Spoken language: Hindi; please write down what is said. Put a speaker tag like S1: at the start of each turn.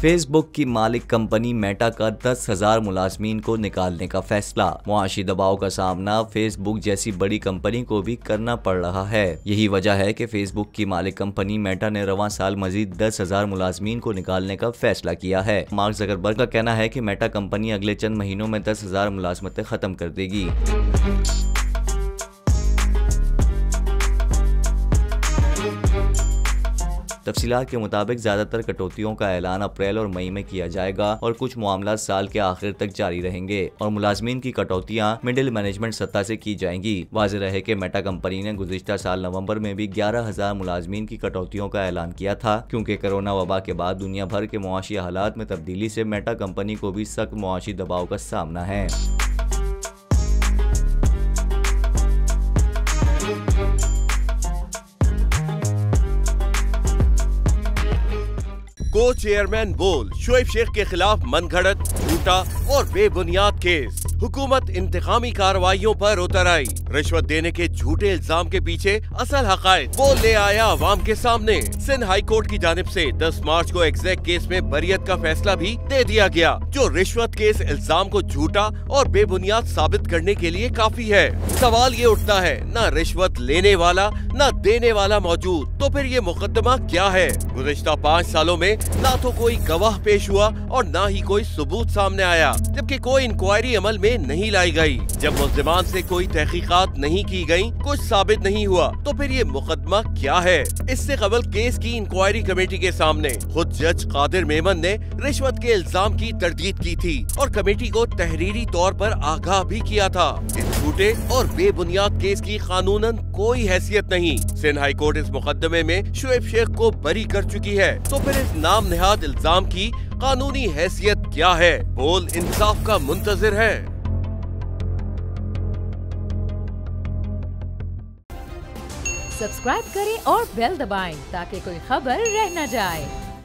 S1: फेसबुक की मालिक कंपनी मेटा का 10,000 मुलाजमीन को निकालने का फैसला। मुआशी दबाव का सामना फेसबुक जैसी बड़ी कंपनी को भी करना पड़ रहा है। यही वजह है कि फेसबुक की मालिक कंपनी मेटा ने रवां साल मजीद 10,000 मुलाजमीन को निकालने का फैसला किया है। मार्क ज़करबर्ग का कहना है कि मेटा कंपनी अगले चंद महीनों में 10,000 मुलाजमतें खत्म कर देगी। तफसीलात के मुताबिक ज्यादातर कटौतियों का ऐलान अप्रैल और मई में किया जाएगा और कुछ मामला साल के आखिर तक जारी रहेंगे और मुलाजमीन की कटौतियां मिडिल मैनेजमेंट सत्ता से की जाएंगी। वाज़ेह रहे कि मेटा कंपनी ने गुज़िश्ता साल नवंबर में भी 11,000 मुलाजमीन की कटौतियों का ऐलान किया था, क्योंकि कोरोना वबा के बाद दुनिया भर के मुआशी हालात में तब्दीली से मेटा कंपनी को भी सख्त मुआशी दबाव का सामना है।
S2: को चेयरमैन बोल, शोएब शेख के खिलाफ मनगढ़ंत, झूठा और बेबुनियाद केस। हुकूमत इंतकामी कार्रवाइयों पर उतर आई। रिश्वत देने के झूठे इल्जाम के पीछे असल हकायक बोल ले आया अवाम के सामने। सिंध हाई कोर्ट की जानिब से 10 मार्च को एग्जैक्ट केस में बरियत का फैसला भी दे दिया गया, जो रिश्वत के इस इल्जाम को झूठा और बेबुनियाद साबित करने के लिए काफी है। सवाल ये उठता है, न रिश्वत लेने वाला न देने वाला मौजूद, तो फिर ये मुकदमा क्या है? गुज़िश्ता 5 सालों में ना तो कोई गवाह पेश हुआ और ना ही कोई सबूत सामने आया, जबकि कोई इंक्वायरी अमल में नहीं लाई गई। जब मुल्ज़िमान से कोई तहकीकात नहीं की गई, कुछ साबित नहीं हुआ, तो फिर ये मुकदमा क्या है? इससे कबल केस की इंक्वायरी कमेटी के सामने खुद जज कादिर मेमन ने रिश्वत के इल्जाम की तरदीद की थी और कमेटी को तहरीरी तौर पर आगाह भी किया था। इस झूठे और बेबुनियाद केस की कानूनन कोई हैसियत नहीं। सिंध हाई कोर्ट इस मुकदमे में शोएब शेख को बरी कर चुकी है, तो फिर इस नाम नेहाद इल्जाम की कानूनी हैसियत क्या है? बोल इंसाफ का मुंतजिर है।
S3: सब्सक्राइब करें और बेल दबाएं ताकि कोई खबर रह न जाए।